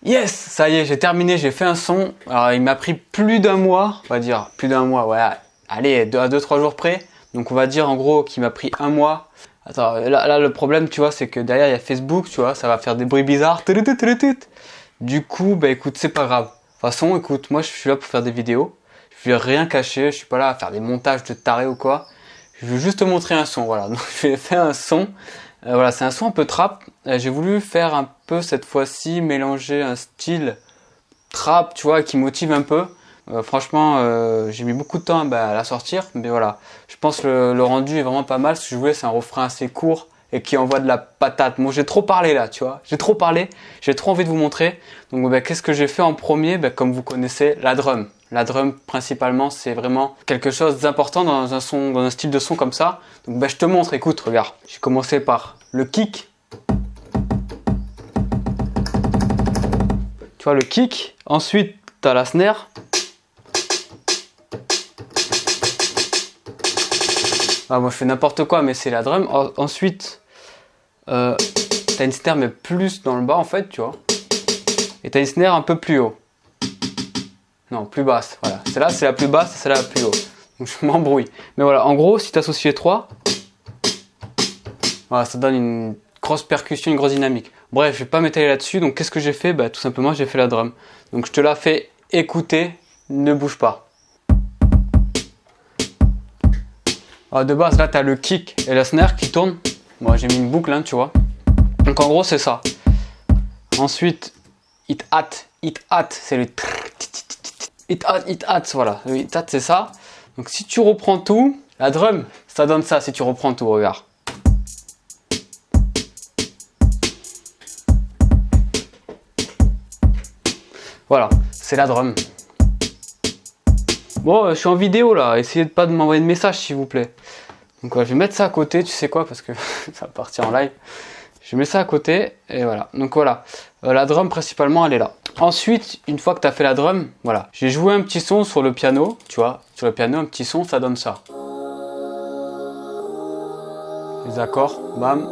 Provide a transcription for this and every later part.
Yes, ça y est, j'ai terminé, j'ai fait un son. Alors il m'a pris plus d'un mois, on va dire plus d'un mois, ouais, allez, à 2-3 jours près. Donc on va dire en gros qu'il m'a pris un mois. Attends, là le problème tu vois, c'est que derrière il y a Facebook, tu vois, ça va faire des bruits bizarres. Du coup, bah écoute, c'est pas grave. De toute façon, écoute, moi je suis là pour faire des vidéos. Je vais rien cacher, je suis pas là à faire des montages de taré ou quoi. Je veux juste te montrer un son, voilà. Donc j'ai fait un son. Voilà, c'est un son un peu trap. J'ai voulu faire un peu cette fois-ci mélanger un style trap, tu vois, qui motive un peu. Franchement, j'ai mis beaucoup de temps à la sortir, mais voilà. Je pense que le rendu est vraiment pas mal. Ce que je voulais, c'est un refrain assez court et qui envoie de la patate. Bon, j'ai trop parlé là, tu vois. J'ai trop parlé. J'ai trop envie de vous montrer. Donc, qu'est-ce que j'ai fait en premier? Comme vous connaissez, la drum. La drum, principalement, c'est vraiment quelque chose d'important dans un son, dans un style de son comme ça. Donc, je te montre. Écoute, regarde. J'ai commencé par le kick. Tu vois, le kick. Ensuite, tu as la snare. Ah, moi, je fais n'importe quoi, mais c'est la drum. Ensuite, t'as une snare, mais plus dans le bas, en fait, tu vois. Et t'as une snare un peu plus haut. Non, plus basse, voilà. Celle-là, c'est la plus basse, et celle-là, la plus haut. Donc, je m'embrouille. Mais voilà, en gros, si tu associes les trois, voilà, ça donne une grosse percussion, une grosse dynamique. Bref, je vais pas m'étaler là-dessus. Donc, qu'est-ce que j'ai fait? Tout simplement, j'ai fait la drum. Donc, je te la fais écouter. Ne bouge pas. Alors, de base, là, tu as le kick et la snare qui tournent. Moi, j'ai mis une boucle, hein, tu vois. Donc, en gros, c'est ça. Ensuite, it hat, c'est le it hat, voilà. Le it hat, c'est ça. Donc, si tu reprends tout, la drum, ça donne ça si tu reprends tout, regarde. Voilà, c'est la drum. Bon, je suis en vidéo là, essayez de pas de m'envoyer de message s'il vous plaît. Donc je vais mettre ça à côté, tu sais quoi, parce que ça va partir en live. Je mets ça à côté et voilà. Donc voilà, la drum principalement elle est là. Ensuite, une fois que tu as fait la drum, voilà, j'ai joué un petit son sur le piano, tu vois. Sur le piano, un petit son, ça donne ça. Les accords, bam.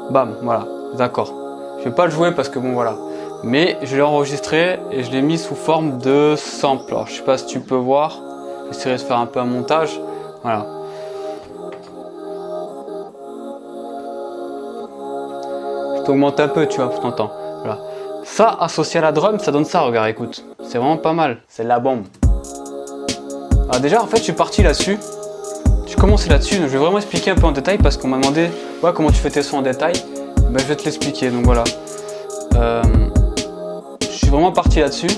Bam, voilà, les accords. Je vais pas le jouer parce que bon voilà. Mais je l'ai enregistré et je l'ai mis sous forme de sample. Alors je sais pas si tu peux voir. J'essaierai de faire un peu un montage. Voilà. Je t'augmente un peu, tu vois, pour t'entendre. Voilà. Ça, associé à la drum, ça donne ça, regarde, écoute. C'est vraiment pas mal. C'est la bombe. Alors déjà, en fait, je suis parti là-dessus. Je commence là-dessus. Donc je vais vraiment expliquer un peu en détail parce qu'on m'a demandé ouais, comment tu fais tes sons en détail. Je vais te l'expliquer. Donc voilà. Je suis vraiment parti là-dessus.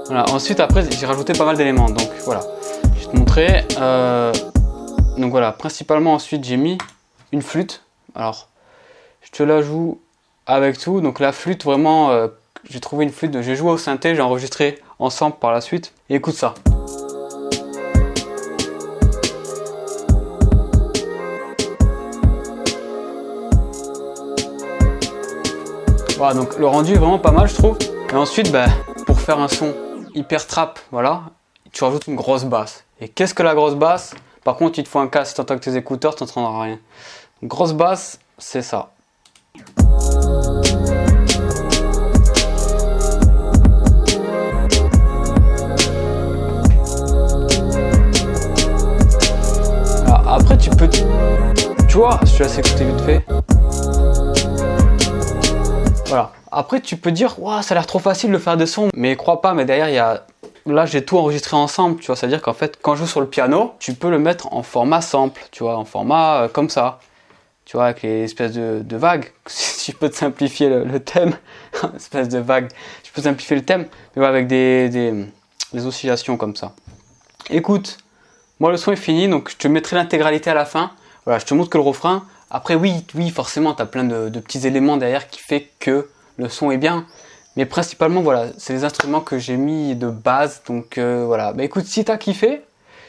Voilà. Ensuite, après, j'ai rajouté pas mal d'éléments. Donc voilà. Je vais te montrer. Donc voilà. Principalement, ensuite, j'ai mis une flûte. Alors, je te la joue avec tout. Donc la flûte, vraiment, j'ai trouvé une flûte. J'ai joué au synthé. J'ai enregistré ensemble par la suite. Et écoute ça. Voilà, donc le rendu est vraiment pas mal, je trouve. Et ensuite, pour faire un son hyper trap, voilà, tu rajoutes une grosse basse. Et qu'est-ce que la grosse basse? Par contre, il te faut un casque. Si tu entends avec tes écouteurs, tu n'entendras rien. Une grosse basse, c'est ça. Alors, après, tu peux... Tu vois, je te laisse écouter vite fait. Voilà. Après, tu peux dire, wow, ça a l'air trop facile de faire des sons, mais crois pas, mais derrière, il y a... Là, j'ai tout enregistré ensemble, tu vois. C'est-à-dire qu'en fait, quand je joue sur le piano, tu peux le mettre en format sample, tu vois, en format comme ça. Tu vois, avec les espèces de vagues. Si je peux te simplifier le thème, espèce de vague. Je peux simplifier le thème, mais ouais, avec des oscillations comme ça. Écoute, moi, le son est fini, donc je te mettrai l'intégralité à la fin. Voilà, je te montre que le refrain. Après, oui, forcément, tu as plein de petits éléments derrière qui fait que le son est bien. Mais principalement, voilà, c'est les instruments que j'ai mis de base. Donc voilà, écoute, si tu as kiffé,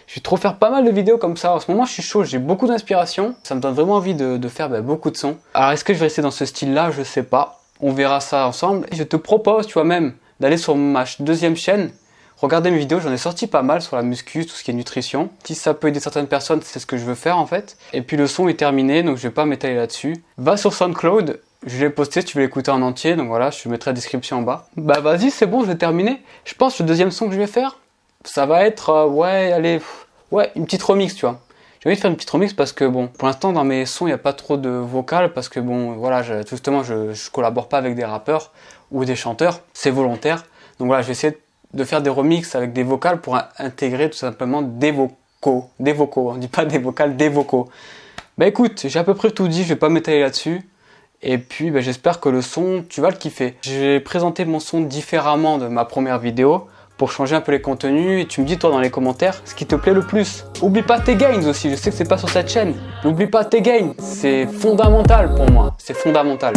je vais te refaire pas mal de vidéos comme ça. En ce moment, je suis chaud, j'ai beaucoup d'inspiration. Ça me donne vraiment envie de faire beaucoup de sons. Alors, est-ce que je vais rester dans ce style-là? Je sais pas. On verra ça ensemble. Et je te propose, tu vois, même d'aller sur ma deuxième chaîne. Regardez mes vidéos, j'en ai sorti pas mal sur la muscu, tout ce qui est nutrition. Si ça peut aider certaines personnes, c'est ce que je veux faire en fait. Et puis le son est terminé, donc je vais pas m'étaler là-dessus. Va sur SoundCloud je l'ai posté, si tu veux l'écouter en entier, donc voilà, je te mettrai la description en bas. Bah vas-y, c'est bon, je vais terminer. Je pense que le deuxième son que je vais faire, ça va être, ouais, allez, ouais, une petite remix, tu vois. J'ai envie de faire une petite remix parce que bon, pour l'instant dans mes sons il n'y a pas trop de vocal parce que bon, voilà, justement je collabore pas avec des rappeurs ou des chanteurs, c'est volontaire. Donc voilà, je vais essayer de faire des remixes avec des vocals pour intégrer tout simplement des vocaux, on dit pas des vocales, des vocaux. Bah écoute, j'ai à peu près tout dit, je vais pas m'étaler là-dessus. Et puis bah, j'espère que le son, tu vas le kiffer. J'ai présenté mon son différemment de ma première vidéo pour changer un peu les contenus et tu me dis toi dans les commentaires ce qui te plaît le plus. Oublie pas tes gains aussi, je sais que c'est pas sur cette chaîne. N'oublie pas tes gains, c'est fondamental pour moi, c'est fondamental.